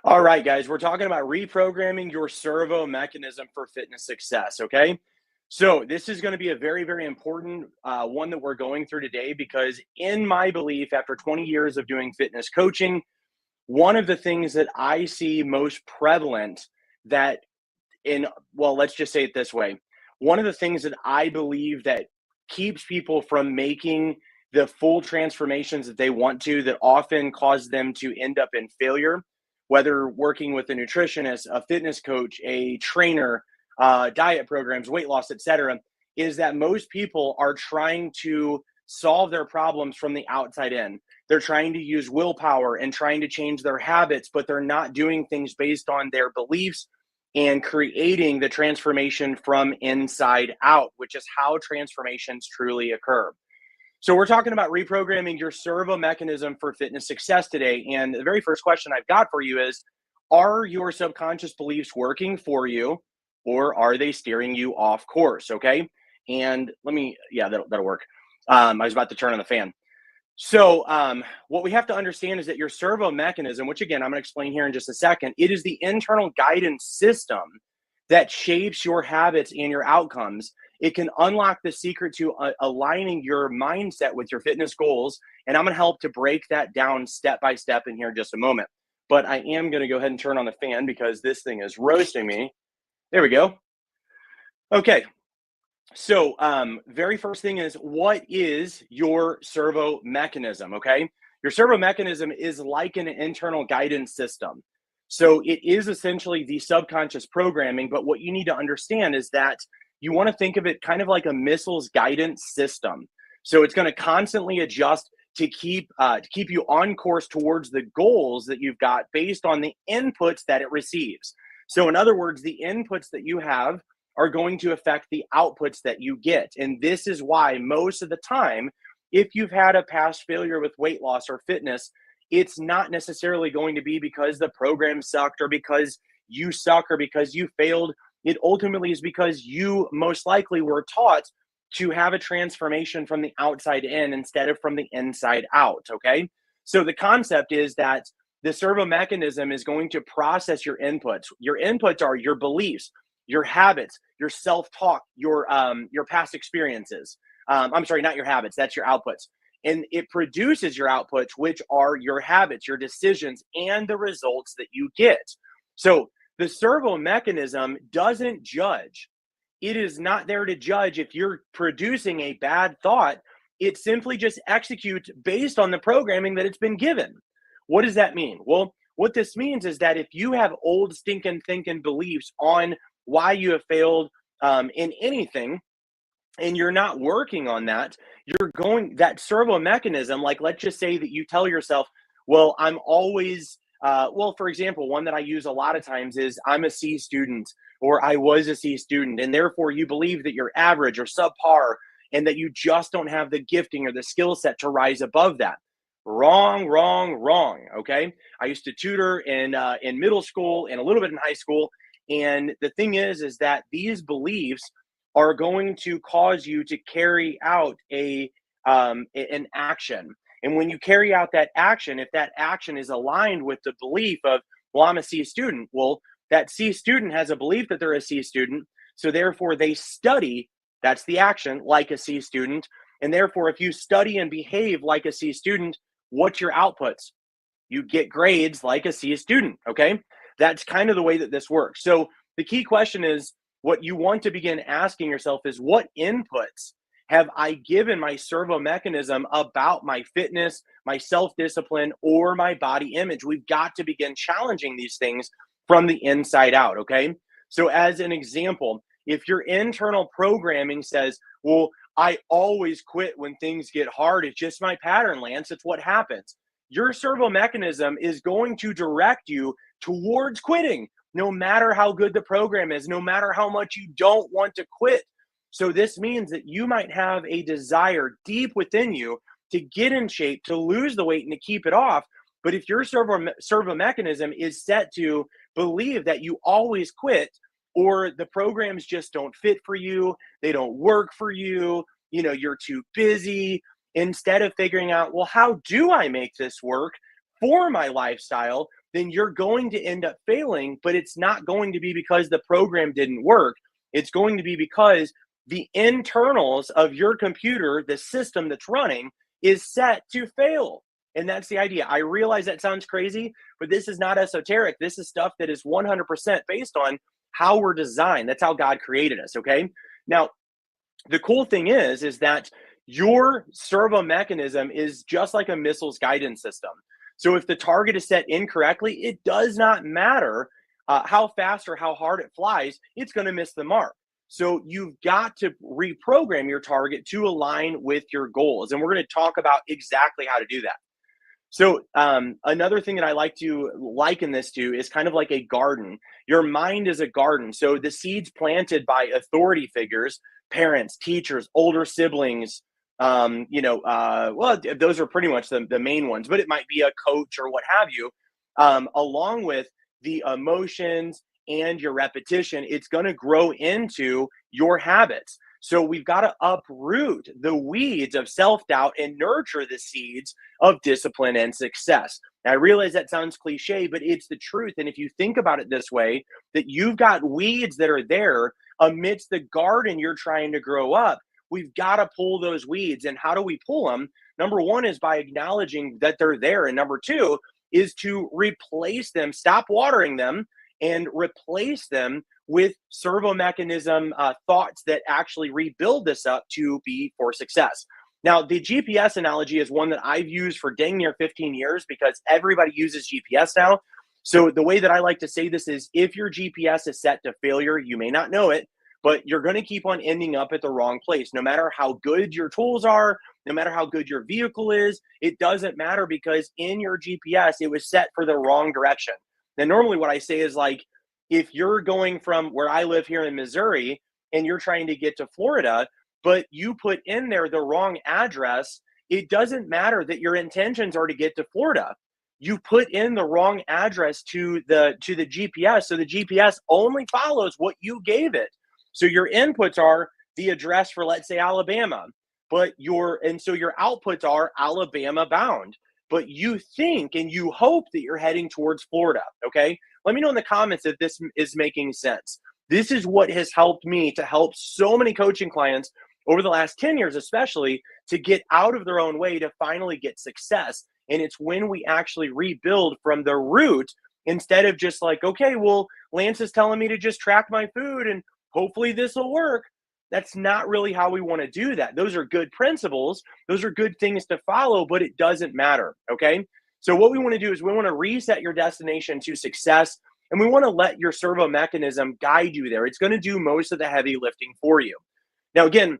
All right, guys, we're talking about reprogramming your servo mechanism for fitness success. Okay. So, this is going to be a very, very important one that we're going through today because, in my belief, after 20 years of doing fitness coaching, one of the things that I see most prevalent that well, let's just say it this way. One of the things that I believe that keeps people from making the full transformations that they want to, that often cause them to end up in failure, whether working with a nutritionist, a fitness coach, a trainer, diet programs, weight loss, etc., is that most people are trying to solve their problems from the outside in. They're trying to use willpower and trying to change their habits, but they're not doing things based on their beliefs and creating the transformation from inside out, which is how transformations truly occur. So, we're talking about reprogramming your servo mechanism for fitness success today. And the very first question I've got for you is, are your subconscious beliefs working for you, or are they steering you off course? Okay. And yeah, that'll work. I was about to turn on the fan. So, what we have to understand is that your servo mechanism, which again, I'm going to explain here in just a second, it is the internal guidance system that shapes your habits and your outcomes. It can unlock the secret to aligning your mindset with your fitness goals. And I'm going to help to break that down step by step in here in just a moment. But I am going to go ahead and turn on the fan because this thing is roasting me. There we go. Okay. So, very first thing is, what is your servo mechanism? Okay. Your servo mechanism is like an internal guidance system. So, it is essentially the subconscious programming. But what you need to understand is that you want to think of it kind of like a missile's guidance system. So, it's going to constantly adjust to keep you on course towards the goals that you've got based on the inputs that it receives. So, in other words, the inputs that you have are going to affect the outputs that you get. And this is why most of the time, if you've had a past failure with weight loss or fitness, it's not necessarily going to be because the program sucked or because you suck or because you failed. It ultimately is because you most likely were taught to have a transformation from the outside in instead of from the inside out. Okay. So the concept is that the servo mechanism is going to process your inputs. Your inputs are your beliefs, your habits, your self-talk, your past experiences. I'm sorry, not your habits. That's your outputs, and it produces your outputs, which are your habits, your decisions, and the results that you get. So the servo mechanism doesn't judge. It is not there to judge if you're producing a bad thought. It simply just executes based on the programming that it's been given. What does that mean? Well, what this means is that if you have old stinking thinking beliefs on why you have failed in anything, and you're not working on that, that servo mechanism, like let's just say that you tell yourself, well, I'm always, well, for example, one that I use a lot of times is I'm a C student or I was a C student. And therefore you believe that you're average or subpar and that you just don't have the gifting or the skill set to rise above that. Wrong, wrong, wrong. Okay. I used to tutor in middle school and a little bit in high school. And the thing is that these beliefs are going to cause you to carry out an action. And when you carry out that action, if that action is aligned with the belief of, well, I'm a C student, well, that C student has a belief that they're a C student. So therefore they study, that's the action, like a C student. And therefore, if you study and behave like a C student, what's your outputs? You get grades like a C student, okay? That's kind of the way that this works. So the key question is, what you want to begin asking yourself is, what inputs have I given my servo mechanism about my fitness, my self-discipline, or my body image? We've got to begin challenging these things from the inside out, okay? So as an example, if your internal programming says, well, I always quit when things get hard, it's just my pattern, Lance, it's what happens. Your servo mechanism is going to direct you towards quitting, no matter how good the program is, no matter how much you don't want to quit. So this means that you might have a desire deep within you to get in shape, to lose the weight and to keep it off. But if your servo mechanism is set to believe that you always quit, or the programs just don't fit for you, they don't work for you, you're too busy, instead of figuring out, well, how do I make this work? for my lifestyle, then you're going to end up failing, but it's not going to be because the program didn't work. It's going to be because the internals of your computer, the system that's running, is set to fail. And that's the idea. I realize that sounds crazy, but this is not esoteric. This is stuff that is 100% based on how we're designed. That's how God created us, okay? Now, the cool thing is that your servo mechanism is just like a missile's guidance system. So if the target is set incorrectly, it does not matter how fast or how hard it flies, it's going to miss the mark. So you've got to reprogram your target to align with your goals. And we're going to talk about exactly how to do that. So another thing that I like to liken this to is kind of like a garden. Your mind is a garden. So the seeds planted by authority figures, parents, teachers, older siblings, well, those are pretty much the main ones, but it might be a coach or what have you, along with the emotions and your repetition, it's going to grow into your habits. So we've got to uproot the weeds of self-doubt and nurture the seeds of discipline and success. Now, I realize that sounds cliche, but it's the truth. And if you think about it this way, that you've got weeds that are there amidst the garden you're trying to grow up, we've got to pull those weeds. And how do we pull them? Number one is by acknowledging that they're there. And number two is to replace them, stop watering them, and replace them with servo mechanism thoughts that actually rebuild this up to be for success. Now, the GPS analogy is one that I've used for dang near 15 years because everybody uses GPS now. So the way that I like to say this is if your GPS is set to failure, you may not know it, but you're going to keep on ending up at the wrong place. No matter how good your tools are, no matter how good your vehicle is, it doesn't matter because in your GPS, it was set for the wrong direction. Now, normally what I say is like, if you're going from where I live here in Missouri and you're trying to get to Florida, but you put in there the wrong address, it doesn't matter that your intentions are to get to Florida. You put in the wrong address to the GPS, so the GPS only follows what you gave it. So your inputs are the address for, let's say, Alabama, so your outputs are Alabama bound. But you think and you hope that you're heading towards Florida, okay? Let me know in the comments if this is making sense. This is what has helped me to help so many coaching clients over the last 10 years, especially, to get out of their own way to finally get success. And it's when we actually rebuild from the root instead of just like, okay, well, Lance is telling me to just track my food and hopefully this will work. That's not really how we want to do that. Those are good principles. Those are good things to follow, but it doesn't matter, okay? So what we want to do is we want to reset your destination to success, and we want to let your servo mechanism guide you there. It's going to do most of the heavy lifting for you. Now, again,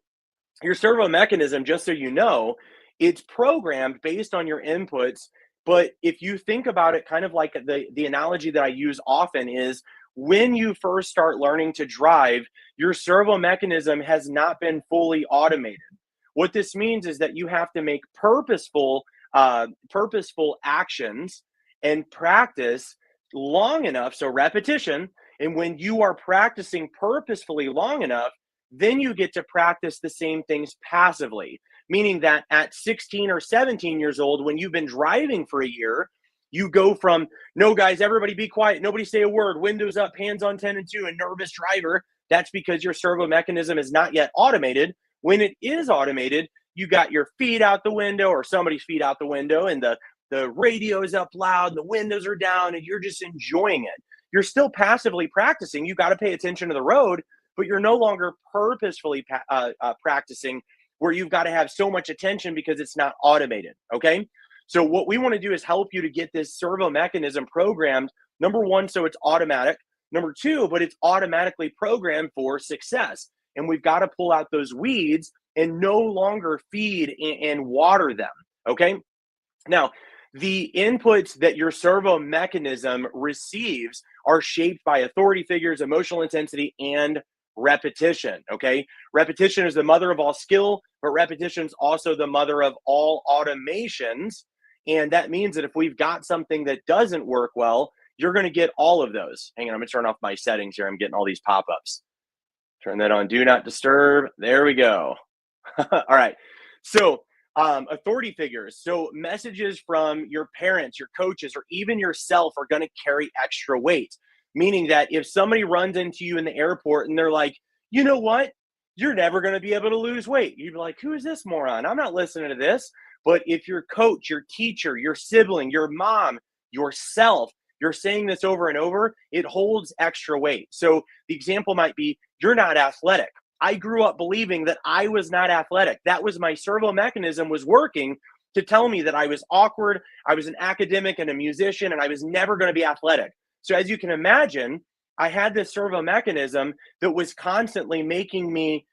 your servo mechanism, just so you know, it's programmed based on your inputs, but if you think about it kind of like the analogy that I use often is when you first start learning to drive, your servo mechanism has not been fully automated. What this means is that you have to make purposeful actions and practice long enough, so repetition. And when you are practicing purposefully long enough, then you get to practice the same things passively, meaning that at 16 or 17 years old, when you've been driving for a year, you go from, no, guys, everybody be quiet. Nobody say a word. Windows up, hands on 10 and 2, and nervous driver. That's because your servo mechanism is not yet automated. When it is automated, you got your feet out the window or somebody's feet out the window, and the radio is up loud, the windows are down, and you're just enjoying it. You're still passively practicing. You got to pay attention to the road, but you're no longer purposefully practicing where you've got to have so much attention because it's not automated, okay? So what we want to do is help you to get this servo mechanism programmed, number one, so it's automatic. Number two, but it's automatically programmed for success. And we've got to pull out those weeds and no longer feed and water them, okay? Now, the inputs that your servo mechanism receives are shaped by authority figures, emotional intensity, and repetition, okay? Repetition is the mother of all skill, but repetition is also the mother of all automations. And that means that if we've got something that doesn't work well, you're going to get all of those. Hang on, I'm going to turn off my settings here. I'm getting all these pop-ups. Turn that on. Do not disturb. There we go. All right. So Authority figures. So messages from your parents, your coaches, or even yourself are going to carry extra weight. Meaning that if somebody runs into you in the airport and they're like, you know what? You're never going to be able to lose weight. You'd be like, who is this moron? I'm not listening to this. But if your coach, your teacher, your sibling, your mom, yourself, you're saying this over and over, it holds extra weight. So the example might be, you're not athletic. I grew up believing that I was not athletic. That was my servo mechanism was working to tell me that I was awkward, I was an academic and a musician, and I was never going to be athletic. So as you can imagine, I had this servo mechanism that was constantly making me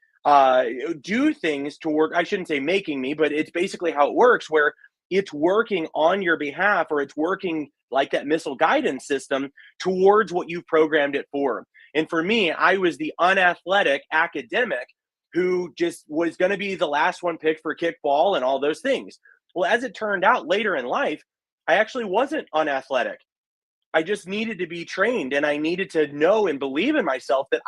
do things toward, I shouldn't say making me, but it's basically how it works, where it's working on your behalf, or it's working like that missile guidance system towards what you've programmed it for. And for me, I was the unathletic academic who just was going to be the last one picked for kickball and all those things. Well, as it turned out later in life, I actually wasn't unathletic. I just needed to be trained, and I needed to know and believe in myself that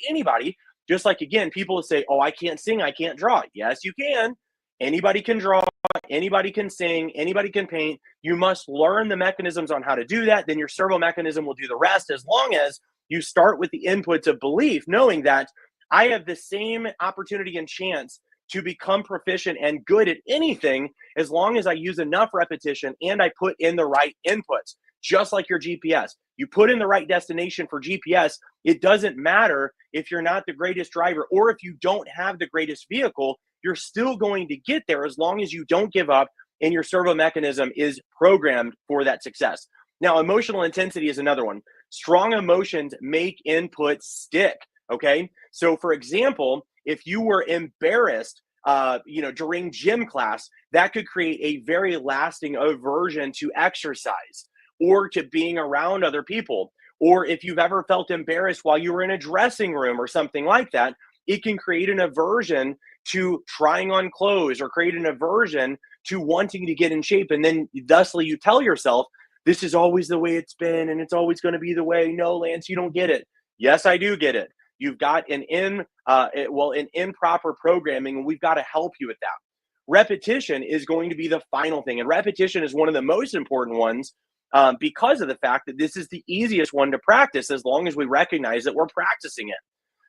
anybody, just like, again, people say, oh, I can't sing, I can't draw. Yes, you can. Anybody can draw, anybody can sing, anybody can paint. You must learn the mechanisms on how to do that. Then your servo mechanism will do the rest, as long as you start with the inputs of belief, knowing that I have the same opportunity and chance to become proficient and good at anything as long as I use enough repetition and I put in the right inputs. Just like your GPS, you put in the right destination for GPS. It doesn't matter if you're not the greatest driver or if you don't have the greatest vehicle, you're still going to get there as long as you don't give up and your servo mechanism is programmed for that success. Now, emotional intensity is another one. Strong emotions make inputs stick, okay? So for example, if you were embarrassed during gym class, that could create a very lasting aversion to exercise or to being around other people. Or if you've ever felt embarrassed while you were in a dressing room or something like that, it can create an aversion to trying on clothes or create an aversion to wanting to get in shape. And then thusly you tell yourself, this is always the way it's been and it's always going to be the way. No, Lance, you don't get it. Yes, I do get it. You've got an improper programming, and we've got to help you with that. Repetition is going to be the final thing. And repetition is one of the most important ones because of the fact that this is the easiest one to practice as long as we recognize that we're practicing it.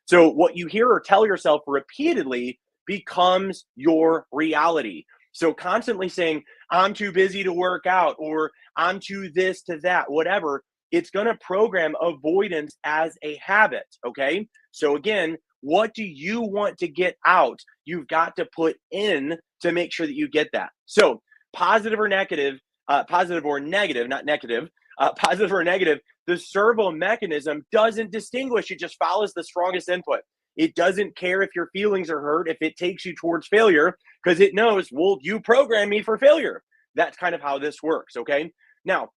So what you hear or tell yourself repeatedly becomes your reality. So constantly saying, I'm too busy to work out, or I'm too this to that, whatever, it's going to program avoidance as a habit, okay? So again, what do you want to get out? You've got to put in to make sure that you get that. So positive or negative, positive or negative, the servo mechanism doesn't distinguish. It just follows the strongest input. It doesn't care if your feelings are hurt, if it takes you towards failure, because it knows, well, you programmed me for failure. That's kind of how this works, okay? Now,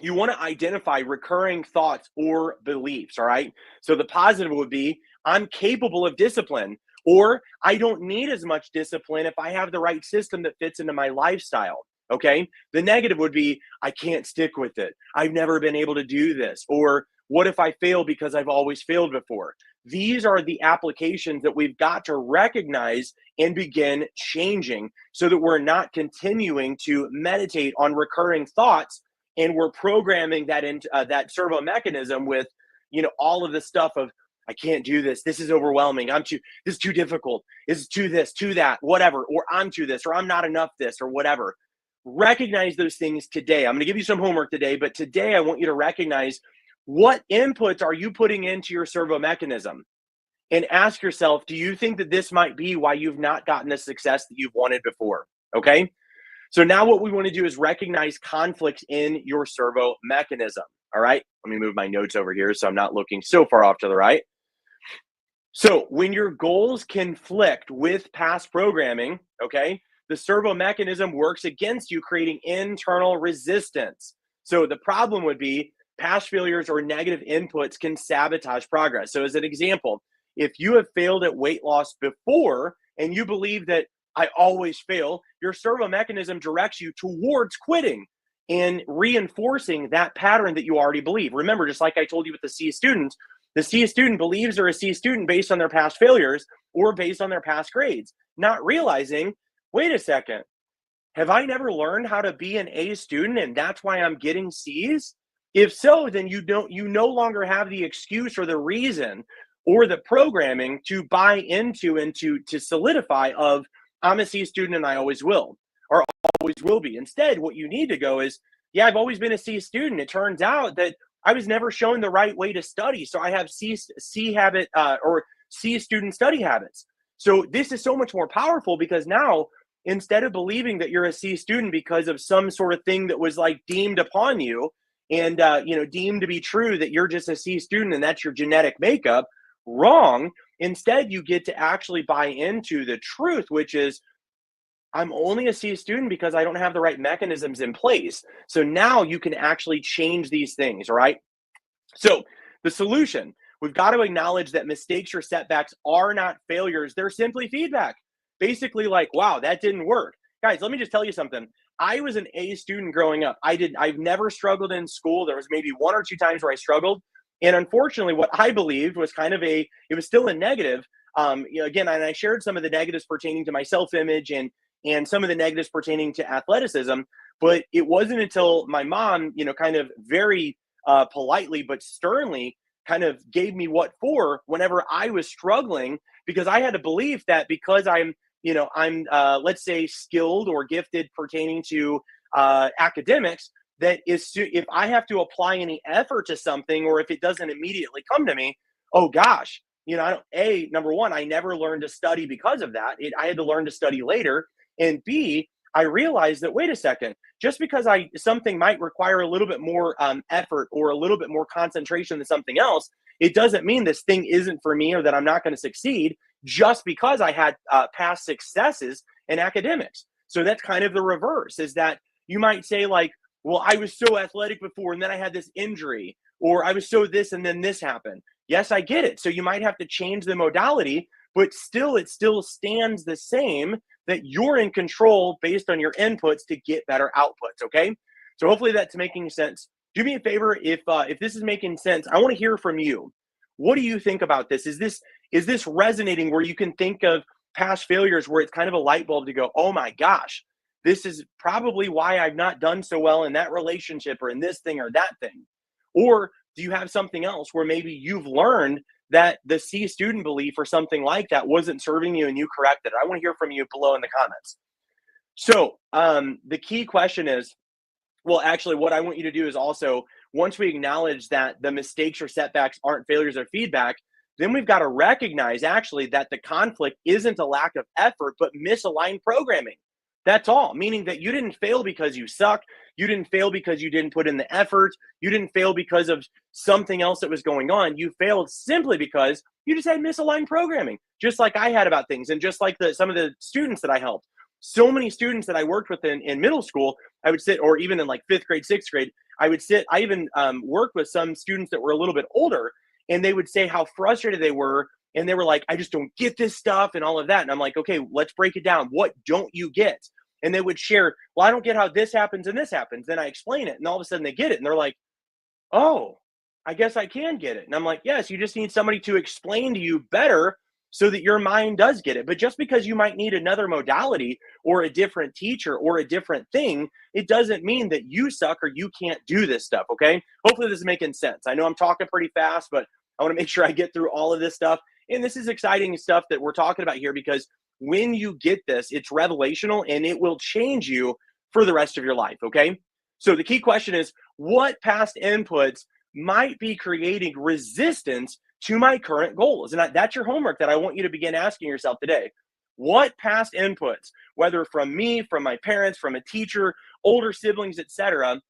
you want to identify recurring thoughts or beliefs, all right? So the positive would be, I'm capable of discipline, or I don't need as much discipline if I have the right system that fits into my lifestyle, okay? The negative would be, I can't stick with it. I've never been able to do this. Or what if I fail because I've always failed before? These are the applications that we've got to recognize and begin changing so that we're not continuing to meditate on recurring thoughts and we're programming that into that servo mechanism with, all of the stuff of, I can't do this. This is overwhelming. This is too difficult. This is too this, too that, whatever. Or I'm too this, or I'm not enough this, or whatever. Recognize those things today. I'm going to give you some homework today, but today I want you to recognize what inputs are you putting into your servo mechanism, and ask yourself, do you think that this might be why you've not gotten the success that you've wanted before? Okay. So now what we want to do is recognize conflicts in your servo mechanism. All right. Let me move my notes over here so I'm not looking so far off to the right. So when your goals conflict with past programming, okay, the servo mechanism works against you, creating internal resistance. So the problem would be past failures or negative inputs can sabotage progress. So as an example, if you have failed at weight loss before and you believe that I always fail, your servo mechanism directs you towards quitting and reinforcing that pattern that you already believe. Remember, just like I told you with the C student believes they're a C student based on their past failures or based on their past grades, not realizing wait a second, have I never learned how to be an A student and that's why I'm getting C's? If so, then you no longer have the excuse or the reason or the programming to buy into and to solidify of I'm a C student and I always will or always will be. Instead, what you need to go is, yeah, I've always been a C student. It turns out that I was never shown the right way to study, so I have C habit or C student study habits. So this is so much more powerful because now instead of believing that you're a C student because of some sort of thing that was like deemed upon you and deemed to be true that you're just a C student and that's your genetic makeup, wrong. Instead, you get to actually buy into the truth, which is I'm only a C student because I don't have the right mechanisms in place. So now you can actually change these things, right? So the solution, we've got to acknowledge that mistakes or setbacks are not failures. They're simply feedback. Basically like, wow, that didn't work. Guys, let me just tell you something. I was an A student growing up. I've never struggled in school. There was maybe one or two times where I struggled. And unfortunately, what I believed was it was still a negative. Again, and I shared some of the negatives pertaining to my self-image and some of the negatives pertaining to athleticism. But it wasn't until my mom, kind of very politely but sternly kind of gave me what for whenever I was struggling, because I had a belief that because I'm let's say skilled or gifted pertaining to academics, that if I have to apply any effort to something or if it doesn't immediately come to me, oh gosh, I don't, number one, I never learned to study because of that. I had to learn to study later. And B, I realized that, wait a second, just because something might require a little bit more effort or a little bit more concentration than something else, it doesn't mean this thing isn't for me or that I'm not going to succeed just because I had past successes in academics. So that's kind of the reverse, is that you might say like, well, I was so athletic before and then I had this injury, or I was so this and then this happened. Yes, I get it. So you might have to change the modality, but it still stands the same, that you're in control based on your inputs to get better outputs. Okay. So hopefully that's making sense. Do me a favor. If this is making sense, I want to hear from you. What do you think about this? Is this resonating where you can think of past failures where it's kind of a light bulb to go, oh my gosh, this is probably why I've not done so well in that relationship or in this thing or that thing? Or do you have something else where maybe you've learned that the C student belief or something like that wasn't serving you and you corrected it? I want to hear from you below in the comments. So the key question is, well, actually, what I want you to do is also, once we acknowledge that the mistakes or setbacks aren't failures or feedback, then we've got to recognize actually that the conflict isn't a lack of effort, but misaligned programming. That's all, meaning that you didn't fail because you suck. You didn't fail because you didn't put in the effort. You didn't fail because of something else that was going on. You failed simply because you just had misaligned programming, just like I had about things, and just like some of the students that I helped. So many students that I worked with in middle school, I would sit, or even in like fifth grade, sixth grade, I would sit. I even worked with some students that were a little bit older, and they would say how frustrated they were. And they were like, I just don't get this stuff and all of that. And I'm like, okay, let's break it down. What don't you get? And they would share, well, I don't get how this happens and this happens. Then I explain it, and all of a sudden they get it. And they're like, oh, I guess I can get it. And I'm like, yes, you just need somebody to explain to you better so that your mind does get it. But just because you might need another modality or a different teacher or a different thing, it doesn't mean that you suck or you can't do this stuff. Okay. Hopefully this is making sense. I know I'm talking pretty fast, but I want to make sure I get through all of this stuff. And this is exciting stuff that we're talking about here, because when you get this, it's revelational and it will change you for the rest of your life. Okay. So the key question is, what past inputs might be creating resistance to my current goals? And that's your homework that I want you to begin asking yourself today. What past inputs, whether from me, from my parents, from a teacher, older siblings, etc.,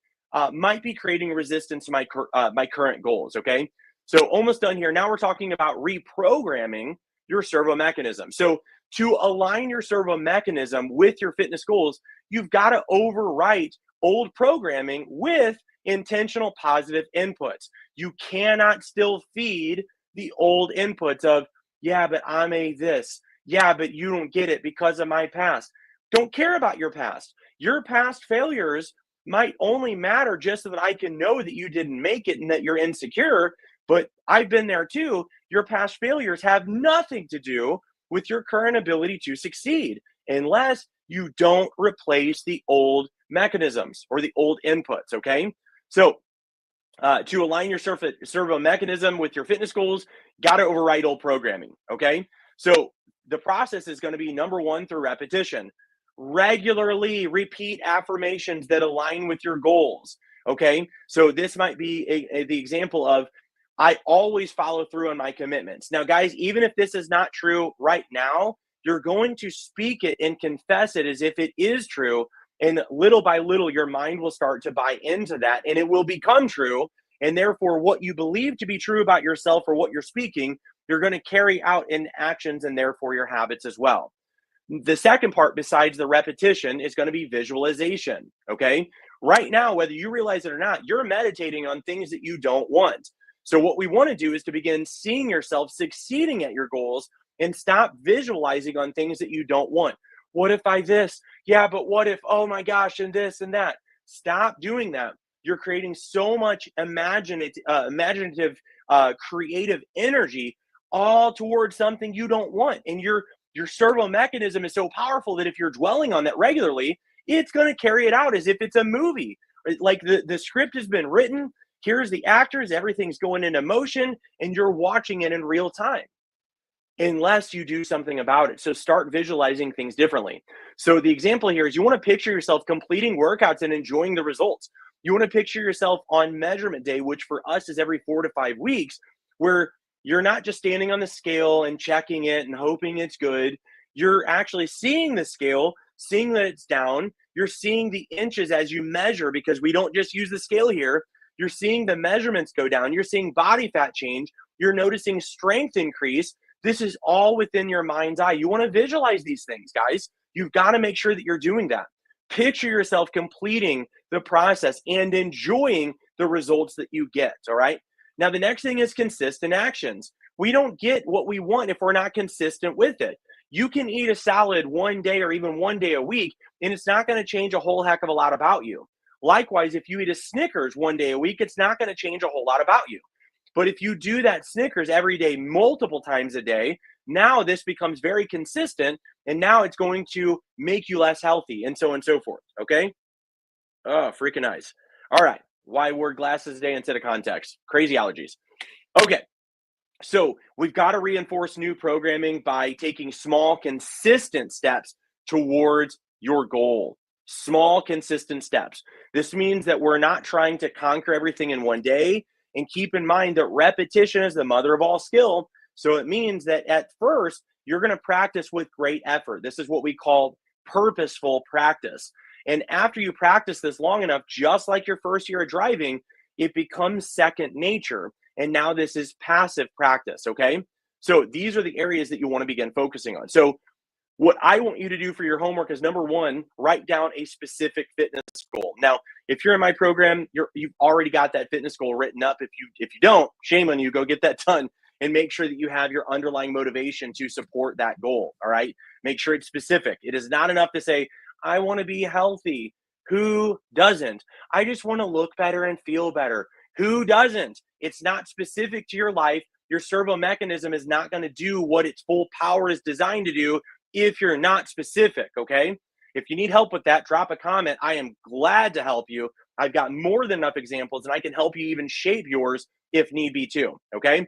might be creating resistance to my current goals? Okay. So almost done here. Now we're talking about reprogramming your servo mechanism. So to align your servo mechanism with your fitness goals, you've got to overwrite old programming with intentional positive inputs. You cannot still feed the old inputs of, yeah, but I'm a this. Yeah, but you don't get it because of my past. Don't care about your past. Your past failures might only matter just so that I can know that you didn't make it and that you're insecure. But I've been there too. Your past failures have nothing to do with your current ability to succeed, unless You don't replace the old mechanisms or the old inputs, okay? So to align your servo mechanism with your fitness goals, got to override old programming, okay? So the process is going to be number one, through repetition. Regularly repeat affirmations that align with your goals, okay? So this might be the example of, I always follow through on my commitments. Now, guys, even if this is not true right now, you're going to speak it and confess it as if it is true. And little by little, your mind will start to buy into that and it will become true. And therefore, what you believe to be true about yourself or what you're speaking, you're going to carry out in actions and therefore your habits as well. The second part, besides the repetition, is going to be visualization. Okay. Right now, whether you realize it or not, you're meditating on things that you don't want. So, what we want to do is to begin seeing yourself succeeding at your goals and stop visualizing on things that you don't want. What if I this? Yeah, but what if, oh my gosh, and this and that? Stop doing that. You're creating so much imaginative, creative energy all towards something you don't want. And your servo mechanism is so powerful that if you're dwelling on that regularly, it's going to carry it out as if it's a movie. Like the script has been written, here's the actors, everything's going into motion, and you're watching it in real time unless you do something about it. So start visualizing things differently. So the example here is, you want to picture yourself completing workouts and enjoying the results. You want to picture yourself on measurement day, which for us is every 4 to 5 weeks, where you're not just standing on the scale and checking it and hoping it's good. You're actually seeing the scale, seeing that it's down. You're seeing the inches as you measure, because we don't just use the scale here. You're seeing the measurements go down. You're seeing body fat change. You're noticing strength increase. This is all within your mind's eye. You want to visualize these things, guys. You've got to make sure that you're doing that. Picture yourself completing the process and enjoying the results that you get, all right? Now, the next thing is consistent actions. We don't get what we want if we're not consistent with it. You can eat a salad one day or even one day a week, and it's not going to change a whole heck of a lot about you. Likewise, if you eat a Snickers one day a week, it's not going to change a whole lot about you. But if you do that Snickers every day, multiple times a day, now this becomes very consistent, and now it's going to make you less healthy, and so on and so forth, okay? Oh, freaking nice. All right, why wear glasses today instead of contacts? Crazy allergies. Okay, so we've got to reinforce new programming by taking small, consistent steps towards your goal. Small, consistent steps. This means that we're not trying to conquer everything in one day. And keep in mind that repetition is the mother of all skill. So it means that at first, you're going to practice with great effort. This is what we call purposeful practice. And after you practice this long enough, just like your first year of driving, it becomes second nature. And now this is passive practice, okay? So these are the areas that you want to begin focusing on. So what I want you to do for your homework is, number one, write down a specific fitness goal. Now, if you're in my program, you've already got that fitness goal written up. If you don't, shame on you, go get that done and make sure that you have your underlying motivation to support that goal, all right? Make sure it's specific. It is not enough to say, I want to be healthy. Who doesn't? I just want to look better and feel better. Who doesn't? It's not specific to your life. Your servo mechanism is not going to do what its full power is designed to do if you're not specific, okay? If you need help with that, drop a comment. I am glad to help you. I've got more than enough examples, and I can help you even shape yours if need be too, okay?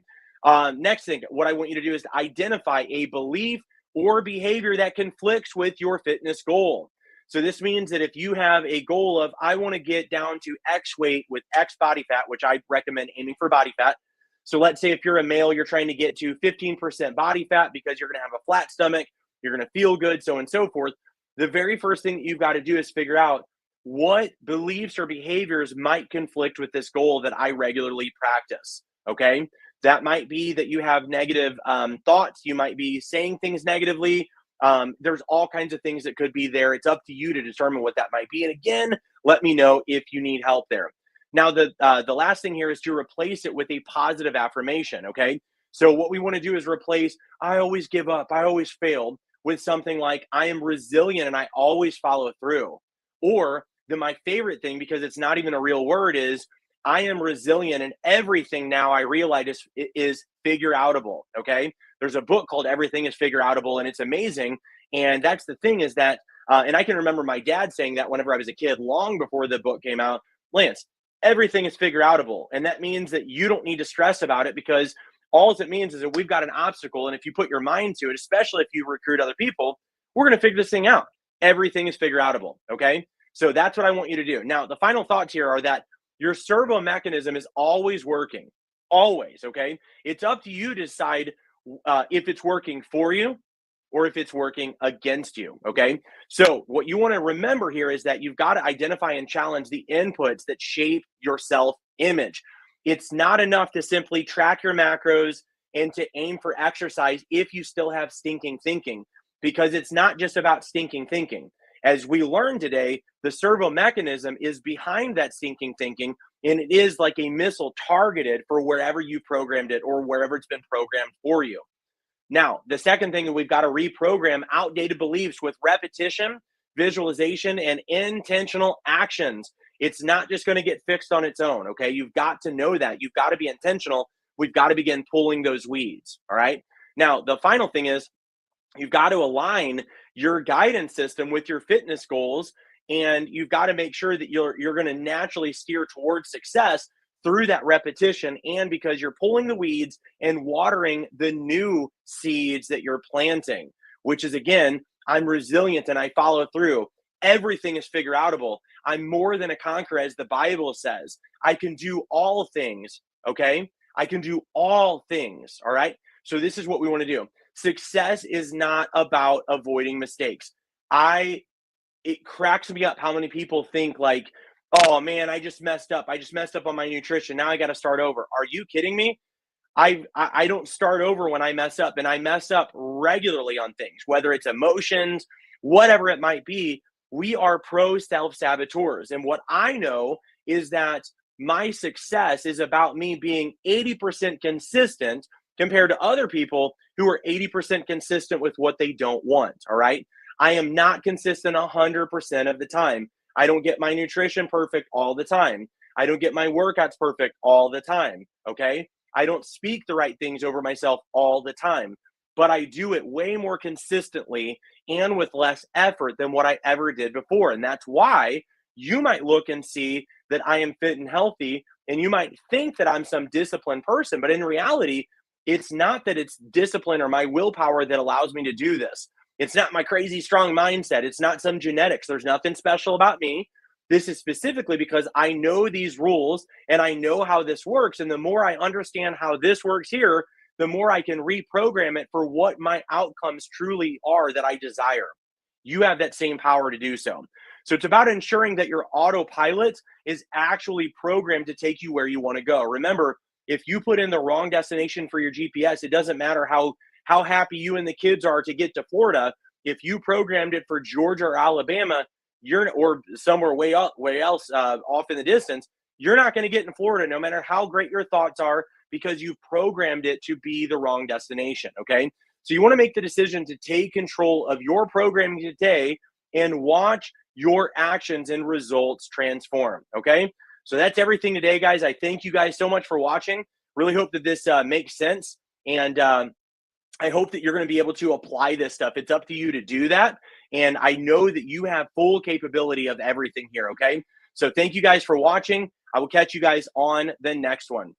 Next thing, what I want you to do is to identify a belief or behavior that conflicts with your fitness goal. So this means that if you have a goal of, I want to get down to X weight with X body fat, which I recommend aiming for body fat. So let's say if you're a male, you're trying to get to 15% body fat because you're going to have a flat stomach, you're going to feel good, so on and so forth. The very first thing that you've got to do is figure out what beliefs or behaviors might conflict with this goal that I regularly practice, okay? That might be that you have negative thoughts. You might be saying things negatively. There's all kinds of things that could be there. It's up to you to determine what that might be. And again, let me know if you need help there. Now, the last thing here is to replace it with a positive affirmation, okay? So what we want to do is replace, I always give up, I always failed, with something like, I am resilient and I always follow through. Or my favorite thing, because it's not even a real word, is I am resilient and everything now I realize is figure outable, okay? There's a book called Everything is Figure Outable, and it's amazing. And that's the thing, is that And I can remember my dad saying that whenever I was a kid, long before the book came out. Lance, everything is figure outable. And that means that you don't need to stress about it, because all it means is that we've got an obstacle. And if you put your mind to it, especially if you recruit other people, we're going to figure this thing out. Everything is figure outable. Okay. So that's what I want you to do. Now, the final thoughts here are that your servo mechanism is always working. Always. Okay. It's up to you to decide if it's working for you or if it's working against you. Okay. So what you want to remember here is that you've got to identify and challenge the inputs that shape your self image. It's not enough to simply track your macros and to aim for exercise if you still have stinking thinking, because it's not just about stinking thinking. As we learned today, the servo mechanism is behind that stinking thinking, and it is like a missile targeted for wherever you programmed it or wherever it's been programmed for you. Now, the second thing, we've got to reprogram outdated beliefs with repetition, visualization, and intentional actions. It's not just going to get fixed on its own, okay? You've got to know that. You've got to be intentional. We've got to begin pulling those weeds, all right? Now, the final thing is you've got to align your guidance system with your fitness goals, and you've got to make sure that you're going to naturally steer towards success through that repetition, and because you're pulling the weeds and watering the new seeds that you're planting, which is, again, I'm resilient and I follow through. Everything is figure outable. I'm more than a conqueror, as the Bible says. I can do all things, okay? I can do all things, all right? So this is what we want to do. Success is not about avoiding mistakes. It cracks me up how many people think like, oh man, I just messed up. I just messed up on my nutrition. Now I got to start over. Are you kidding me? I don't start over when I mess up, and I mess up regularly on things, whether it's emotions, whatever it might be. We are pro self-saboteurs. And what I know is that my success is about me being 80% consistent compared to other people who are 80% consistent with what they don't want. All right. I am not consistent 100% of the time. I don't get my nutrition perfect all the time. I don't get my workouts perfect all the time. Okay. I don't speak the right things over myself all the time, but I do it way more consistently and with less effort than what I ever did before. And that's why you might look and see that I am fit and healthy, and you might think that I'm some disciplined person, but in reality, it's not that it's discipline or my willpower that allows me to do this. It's not my crazy strong mindset. It's not some genetics. There's nothing special about me. This is specifically because I know these rules and I know how this works. And the more I understand how this works here, the more I can reprogram it for what my outcomes truly are that I desire. You have that same power to do so. So it's about ensuring that your autopilot is actually programmed to take you where you want to go. Remember, if you put in the wrong destination for your GPS, it doesn't matter how happy you and the kids are to get to Florida. If you programmed it for Georgia or Alabama, or somewhere way else off in the distance, you're not going to get in Florida, no matter how great your thoughts are, because you've programmed it to be the wrong destination. Okay. So you want to make the decision to take control of your programming today and watch your actions and results transform. Okay. So that's everything today, guys. I thank you guys so much for watching. Really hope that this makes sense. And I hope that you're going to be able to apply this stuff. It's up to you to do that. And I know that you have full capability of everything here. Okay. So thank you guys for watching. I will catch you guys on the next one.